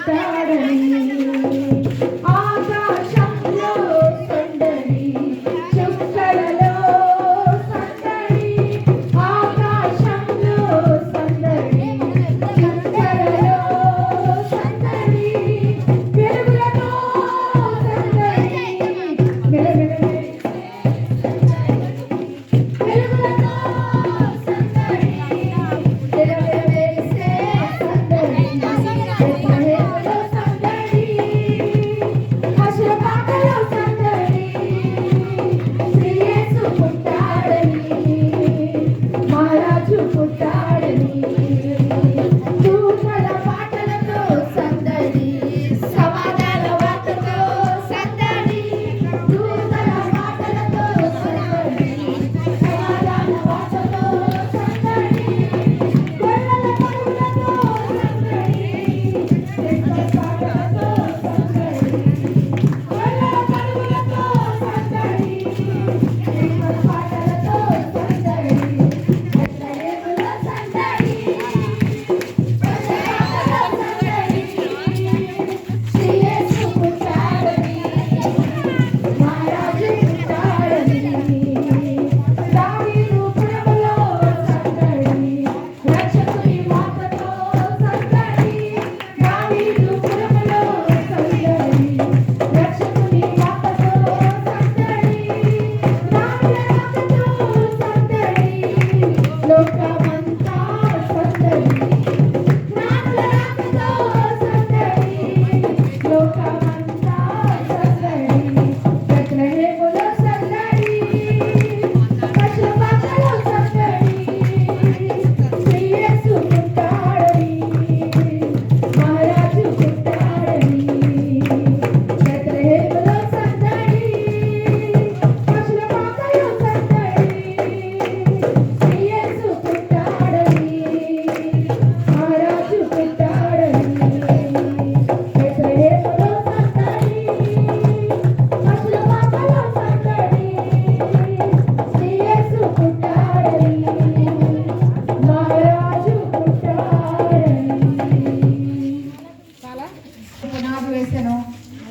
పుట్టాడని ఆకాశంలో సందడి చుక్కలలో సందడి ఆకాశంలో సందడి చుక్కలలో సందడి వెలుగులతో సందడి వెలుగులతో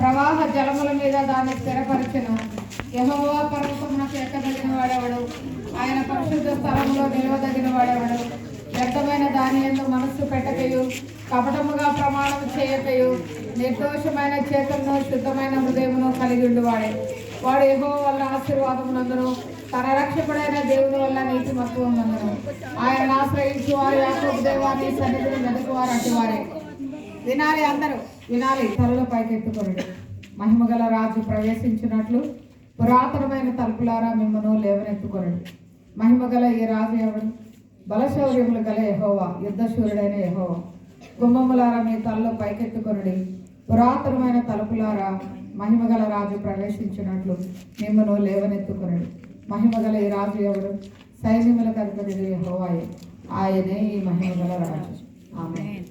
ప్రవాహ జలముల మీద దాన్ని స్థిరపరచెను. యెహోవా పర్వతమునకు ఎక్కదగిన వాడెవడు? ఆయన పరిశుద్ధ స్థలములో నిలవదగిన వాడెవడు? వ్యర్థమైన దాని యందు మనస్సు పెట్టకయు కపటముగా ప్రమాణం చేయకయు నిర్దోషమైన చేతులను శుద్ధమైన హృదయమును కలిగి ఉండువాడే. వాడు యెహోవా వల్ల ఆశీర్వాదమునందును తన రక్షకుడైన దేవుని వల్ల నీతి మత్వమునందును ఆయన ఆశ్రయించు వారు యాకోబు దేవాన్ని సన్నిధిని వెతుకువారు అటువారే. వినాలి, అందరూ వినాలి. తలలో పైకెత్తుకొనుడి. మహిమగల రాజు ప్రవేశించినట్లు పురాతనమైన తలుపులారా మిమ్మను లేవనెత్తుకొనుడి. మహిమగల ఈ రాజు ఎవరు? బలశౌర్యములు గల యెహోవా, యుద్ధశూరుడైన యెహోవా. గుమ్మములారా మీ తలలో పైకెత్తుకొనుడి. పురాతనమైన తలుపులారా మహిమగల రాజు ప్రవేశించినట్లు మిమ్మను లేవనెత్తుకొనుడి. మహిమగల ఈ రాజు ఎవరు? సైన్యముల అధిపతి యెహోవాయే. ఆయనే ఈ మహిమగల రాజు. ఆమేన్.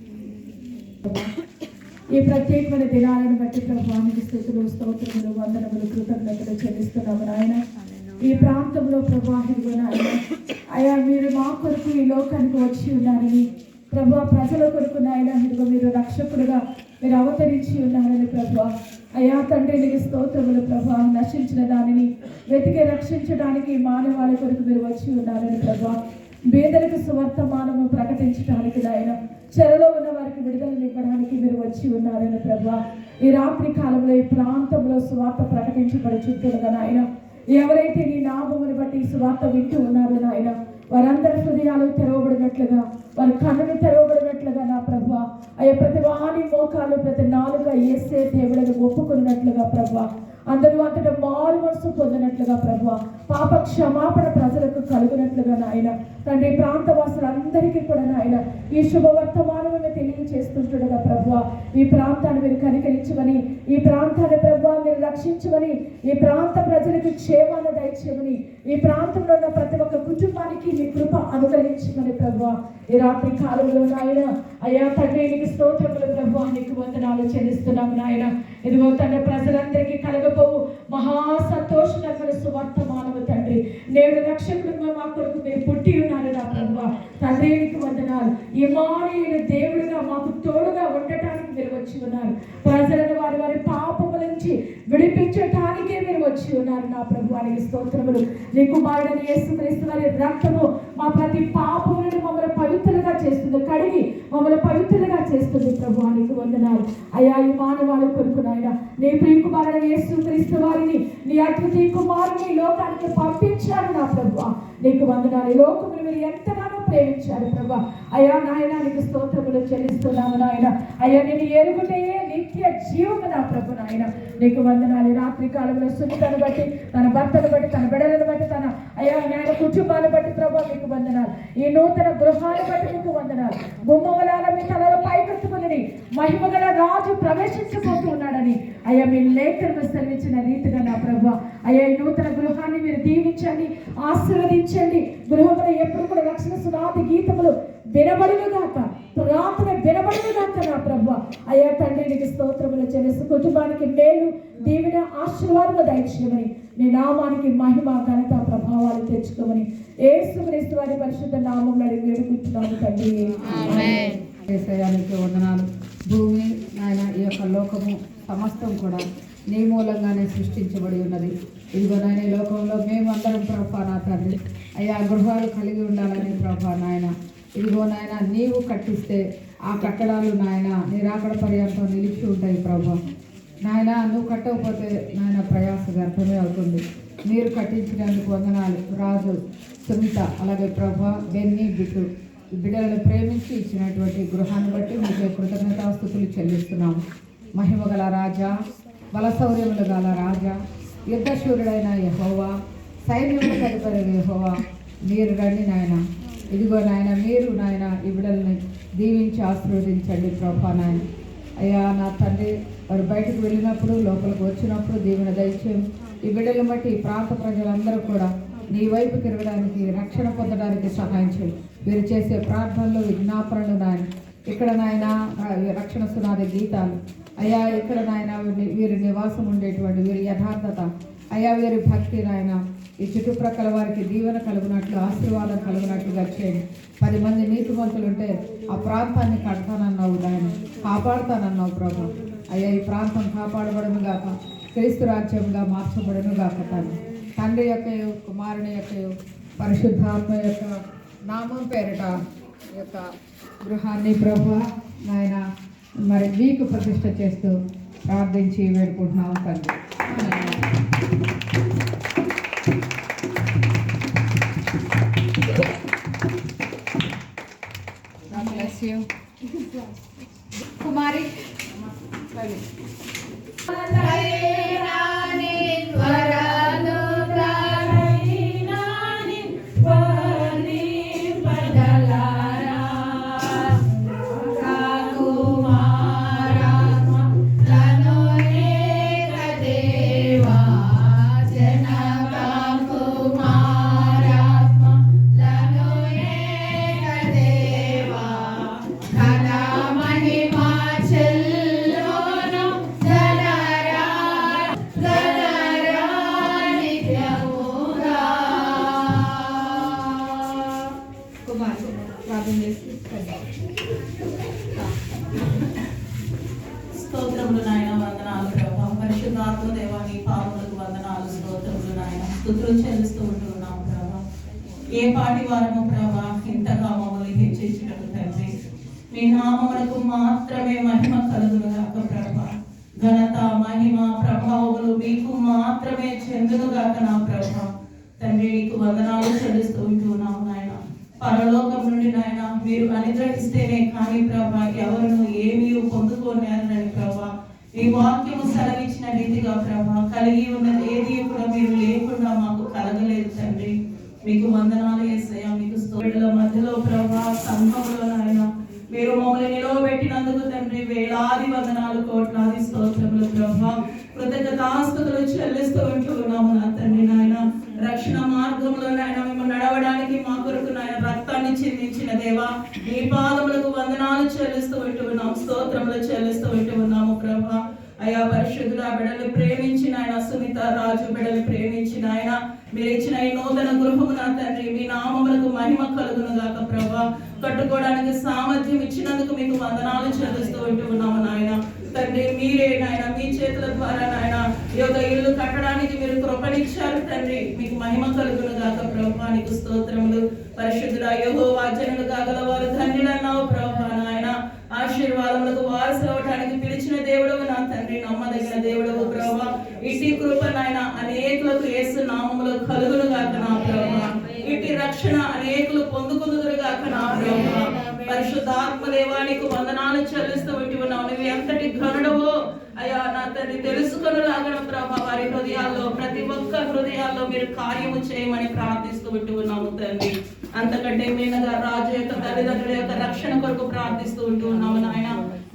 ఈ ప్రత్యేకమైన దినాలను బట్టి ప్రభువానికి స్తుతులు, స్తోత్రములు, వందనములు, కృతజ్ఞతలు చెల్లిస్తున్నాము నాయన. ఈ ప్రాంతంలో ప్రభావిగా నాయన అయ్యా, మీరు మా కొరకు ఈ లోకానికి వచ్చి ఉన్నారని ప్రభు, ప్రజల కొరకు నాయన ఇదిగో మీరు రక్షకుడుగా మీరు అవతరించి ఉన్నారని ప్రభు. అయ్యా తండ్రి, నీకు స్తోత్రములు ప్రభు. నశించిన దానిని వెతికి రక్షించడానికి మానవాళి కొరకు మీరు వచ్చి ఉన్నారని ప్రభు. పేదలకు సువర్తమానము ప్రకటించడానికి నాయన, చెరలో ఉన్న వారికి విడుదలనివ్వడానికి మీరు వచ్చి ఉన్నారని ప్రభు. ఈ రాత్రి కాలంలో ఈ ప్రాంతంలో సువార్త ప్రకటించబడుచుంటుండగా నాయన, ఎవరైతే నీ నామమును బట్టి ఈ సువార్త వింటూ ఉన్నారో నాయన, వారందరి హృదయాలు తెరవబడినట్లుగా, వారి కన్నులు తెరవబడినట్లుగా నా ప్రభు. అయ్యా, ప్రతి వాని మోకాలు, ప్రతి నాలుక యేసే దేవుడని ఒప్పుకున్నట్లుగా ప్రభు. అందరూ అంతటా మారు మనసు పొందినట్లుగా ప్రభు. పాప క్షమాపణ ప్రజలకు కలుగునట్లుగా నాయన తండ్రి, ప్రాంత వాసులందరికీ కూడా నాయన ఈ శుభవర్తమానమే తెలియజేస్తుండగా ప్రభు, ఈ ప్రాంతాన్ని మీరు కనికరించమని, ఈ ప్రాంతాన్ని ప్రభు మీరు రక్షించమని, ఈ ప్రాంత ప్రజలకు క్షేమాన్ని దయచేయమని, ఈ ప్రాంతంలో ఉన్న ప్రతి ఒక్క కుటుంబానికి మీ కృప అనుగ్రహించమని ప్రభు. ఈ రాత్రి కాలంలో నాయన అయ్యా తండ్రి, నీకు స్తోత్రములు ప్రభు, నీకు వందనాలు చెల్లిస్తున్నాము నాయన. ఇదిగో తండ్రి, ప్రజలందరికీ కలగపోవు మహా సంతోషకరమైన సువర్తమానము తండ్రి, నేడు రక్షకుడుగా మా కొరకు మీరు పుట్టి ఉన్నారు నా ప్రభు. తండ్రి నీకు వందనాలు. ఇమ్మానుయేలు దేవుడుగా మాకు తోడుగా ఉండటానికి మీరు వచ్చి ఉన్నారు. ప్రజలను వారి వారి పాపముల నుంచి విడిపించటానికే మీరు వచ్చి ఉన్నారు నా ప్రభువానికి స్తోత్రములు. నీ కుమారుడైన యేసుక్రీస్తు వారి రక్తము మా ప్రతి పాపములను మమ్మల్ని పవిత్రంగా చేస్తుంది, కడిగి మమ్మల్ని పవిత్రంగా చేస్తుంది. ప్రభువానికి వందనాలు అయ్యా. ఈ మానవాళి కొరకు నాయన నీ ప్రియ కుమారుడైన యేసుక్రీస్తు వారిని నీ అద్వితీయ కుమారుని లోకానికి పంపించారు నా ప్రభువా. నీకు వందనాలు. ఈ లోకమును మీరు ఎంతగానో ప్రేమించారు ప్రభా. అయ్యా నాయన నీకు స్తోత్రములు చెల్లిస్తున్నాము నాయన. అయ్యా నేను ఎరుగుటే నిత్య జీవము నా ప్రభు నాయన. నీకు వందనాలు. రాత్రి కాలంలో సున్నితను బట్టి, తన భర్తను బట్టి, తన బిడ్డలను బట్టి, తన అయ్యా నాయన కుటుంబాన్ని బట్టి ప్రభా మీకు వందనాలు. ఈ నూతన గృహాన్ని బట్టి మీకు వందనాలు. గుమ్మములాల మీ తలలో పైకెత్తుకుని మహిమగల రాజు ప్రవేశించబోతూ ఉన్నాడని అయ్యా మీ లేఖను సెలవించిన రీతిగా నా ప్రభు అయ్యా ఈ నూతన గృహాన్ని మీరు దీవించండి, ఆశీర్వదించండి. గృహంలో ఎప్పుడు కూడా రక్షణ సునాది గీతములు వినబడునుగాక, ప్రార్థన వినబడునుగాక నా ప్రభు అయ్యా. తండ్రి నీకు స్తోత్రములు చెల్లిస్తూ కుటుంబానికి మేలు, దీవెన, ఆశీర్వాదము దయచేయమని, నీ నామానికి మహిమ, ఘనత, ప్రభావాలు తెచ్చుకోమని యేసుక్రీస్తు వారి పరిశుద్ధ నామములో అడిగి వేడుకుంటున్నాము తండ్రి. ఆమేన్. యేసయ్యానికి వందనాలు. భూమి నాయన ఈ యొక్క లోకము సమస్తం కూడా నీ మూలంగానే సృష్టించబడి ఉన్నది. ఇదిగో నాయన ఈ లోకంలో మేమందరం ప్రభా నా తండ్రి అయ్యా గృహాలు కలిగి ఉండాలని ప్రభా నాయన. ఇదిగో నాయన నీవు కట్టిస్తే ఆ కట్టడాలు నాయన నీ రాకడ పర్యంతం నిలిచి ఉంటాయి ప్రభా నాయన. నువ్వు కట్టకపోతే నాయన ప్రయాస వ్యర్థమే అవుతుంది. మీరు కట్టించినందుకు వందనాలు. రాజు, సుమిత, అలాగే ప్రభా, బెన్నీ, బిట్టు ఈ బిడ్డలను ప్రేమించి ఇచ్చినటువంటి గృహాన్ని బట్టి మీకు కృతజ్ఞతాస్తుతులు చెల్లిస్తున్నాము. మహిమగల రాజా, బలశౌర్యములు గల రాజా, యుద్ధశూరుడైన యెహోవా, సైన్యములు తదుపరి యెహోవా, మీరు రండి నాయన. ఇదిగో నాయన మీరు నాయన ఈ బిడ్డల్ని దీవించి ఆశీర్వదించండి ప్రభా నాయన. అయ్యా నా తండ్రి వారు బయటకు వెళ్ళినప్పుడు లోపలికి వచ్చినప్పుడు దీవెన దయచేయం. ఈ బిడ్డలను బట్టి ఈ ప్రాంత ప్రజలందరూ కూడా నీ వైపు తిరగడానికి, రక్షణ పొందడానికి సహాయం చేయి. వీరు చేసే ప్రార్థనలు, విజ్ఞాపనలు నాయన ఇక్కడ నాయన రక్షణ సునాది గీతాలు అయ్యా, ఇక్కడ నాయన వీరి నివాసం ఉండేటువంటి వీరి యథార్థత అయ్యా, వీరి భక్తి నాయన ఈ చుట్టుప్రక్కల వారికి దీవెన కలుగునట్లు, ఆశీర్వాదం కలుగునట్లుగా చేయండి. 10 మంది నీతిమంతులు ఉంటే ఆ ప్రాంతాన్ని కడతానన్నావు నాయన, కాపాడుతానన్నావు ప్రభు అయ్యా. ఈ ప్రాంతం కాపాడబడును గాక, క్రీస్తు రాజ్యంగా మార్చబడును గాక. తండ్రి యొక్క కుమారుని యొక్క పరిశుద్ధాత్మ యొక్క నామం పేరిట ఈ యొక్క గృహాన్ని ప్రభు నాయన మరి మీకు ప్రతిష్ట చేస్తూ ప్రార్థించి వేడుకుంటున్నాం తండ్రి. కుమారి స్తోత్రములు నాయన, వందనాలు ప్రభా. పరిశుద్ధాత్మ దేవా నీ పాదములకు వందనాలు, స్తోత్రములు నాయన. స్తుతులు చెల్లిస్తూ ఉంటున్నాం ప్రభా. ఏ పాటి వారము ప్రభా ఇంతగా మమ్మల్ని హెచ్చించినట్టు తండ్రి, మీ నామములకు మాత్రమే మహిమ కలుగునుగాక ప్రభా. ఘనత, మహిమ, ప్రభావములు మీకు మాత్రమే చెందునుగాక నా ప్రభా. తండ్రి నీకు వందనాలు చెల్లిస్తూ ఉంటున్నాము నాయన. పరలోకం నుండి నాయన మీరు అనుగ్రహిస్తేనే కానీ ప్రభా ఎవరును ఏమీ పొందుకోలేరని ప్రభా మీ వాక్యము సెలవిచ్చిన రీతిగా ప్రభా కలిగి ఉన్నది ఏది కూడా మీరు లేకుండా మాకు కలగలేదు తండ్రి. మీకు వందనాలు యేసయ్యా. మీకు స్తోత్రాల మధ్యలో ప్రభా సంఘములో నాయన మీరు మమ్మల్ని నిలవబెట్టినందుకు తండ్రి వేలాది వందనాలు, కోట్లాది స్తోత్రములు ప్రభా. కృతజ్ఞతాస్తుతులు చెల్లిస్తూ ఉంటున్నాము నా తండ్రి నాయన. రక్షణ మార్గంలో నాయన మేము నడవడానికి మా కొరకు నాయన రక్తాన్ని చిందించిన దేవా నీ పాదములకు వందనాలు చెల్లిస్తూ ఉంటున్నాము, స్తోత్రములు చెల్లిస్తూ ఉంటున్నాము ప్రభా. అయ్యా పరిశుద్ధుల బిడ్డలు ప్రేమించిన ఆయన, సునీత రాజు బిడ్డలు ప్రేమించిన ఆయన, మీరు ఇచ్చిన ఈ నూతన గృహము నా తండ్రి మీ నామములకు మహిమ కలుగును గాక ప్రభా. కట్టుకోవడానికి సామర్థ్యం ఇచ్చినందుకు మీకు వందనాలు చెల్లిస్తూ ఉంటున్నాము నాయన. తండ్రి మీరే నాయన మీ చేతుల ద్వారా నాయన ఈ యొక్క ఇల్లు కట్టడానికి మీరు కృపనిచ్చారు తండ్రి. మీకు మహిమ కలుగును గాక ప్రభా. నీకు స్తోత్రములు. పరిశుద్ధుడా యెహోవా జనులు కాగల వారు ధన్యులన్నావు ప్రభా. నాయన ఆశీర్వాదములకు వారసులవటానికి పిలిచిన దేవుడవు నా తండ్రి, నమ్మదగిన దేవుడవు ప్రభా. ఇట్టి కృప నాయన అనేకులకు యేసు నామములో కలుగును గాక నా ప్రభా. ఇట్టి రక్షణ అనేకులు పొందుకుందురు గాక నా ప్రభా. పరిశుద్ధాత్మ దేవానికి వందనాలు చెల్లిస్తూ ఉంటున్నావు. నువ్వు ఎంతటి ఘనుడవో అయ్యా నా తండ్రి తెలుసుకొనులాగన ప్రభా. వారి హృదయాల్లో ప్రతి ఒక్క హృదయాల్లో మీరు కార్యము చేయమని ప్రార్థిస్తూ ఉంటున్నాము తండ్రి. అంతకంటే మీనగా రాజు యొక్క తల్లిదండ్రుల యొక్క రక్షణ కొరకు ప్రార్థిస్తూ ఉంటున్నాము నాయన.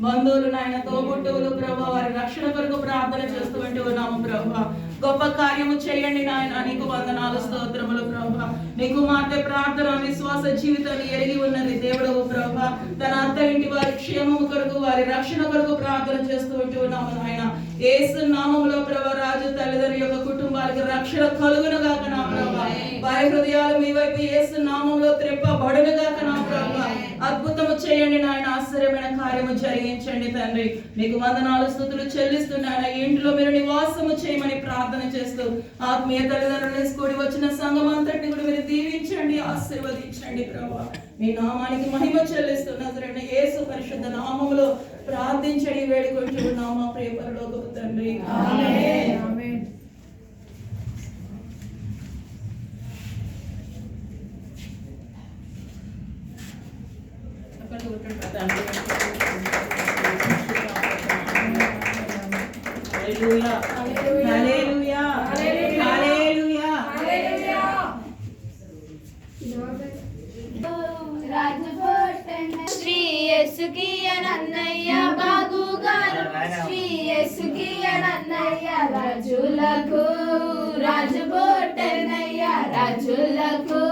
బంధువులు నాయన తోబుట్టువులు ప్రభా వారి రక్షణ కొరకు ప్రార్థన చేస్తూ ఉంటున్నాము ప్రభా. గొప్ప కార్యము చేయండి నాయన. నీకు వందనాలు స్తోత్రములు ప్రభా. నీ కుమార్తె ప్రార్థన విశ్వాస జీవితాన్ని ఎరిగి ఉన్నది దేవుడవు ప్రభా. తన అత్త ఇంటి వారి క్షేమము కొరకు వారి రక్షణ కొరకు ప్రార్థన చేస్తూ ఉంటున్నాము నాయన. యేసు నామములో ప్రభా రాజు తల్లిదండ్రుల యొక్క కుటుంబాలకు రక్షణ కలుగును గాక నా ప్రభా. వారి హృదయాలు మీ వైపు యేసు నామములో త్రిప్పబడును గాక నా ప్రభా. అద్భుతము చేయండి నాయన. ఆశ్చర్యమైన కార్యము జరిగించండి తండ్రి. మీకు వందనాలు స్తుతులు చెల్లిస్తున్నాయన. ఈ ఇంటిలో మీరు నివాసము చేయమని ప్రార్థన చేస్తూ ఆత్మీయ తల్లిదండ్రులు కూడి వచ్చిన సంఘం అంతటిని కూడా మీరు దీవించండి, ఆశీర్వదించండి ప్రభా. మీ నామానికి మహిమ చెల్లిస్తున్న యేసు పరిశుద్ధ నామములో ప్రార్థించండి వేడుకుంటున్నాము మా ప్రియ పరలోకపు తండ్రి. ఆమేన్. ఆమేన్. హల్లెలూయా హల్లెలూయా హల్లెలూయా హల్లెలూయా. శ్రీ యేసుకి అన్నయ్య బాగుగాను, శ్రీ యేసుకి అన్నయ్య రాజులకు రాజు బోటనయ్య రాజులకు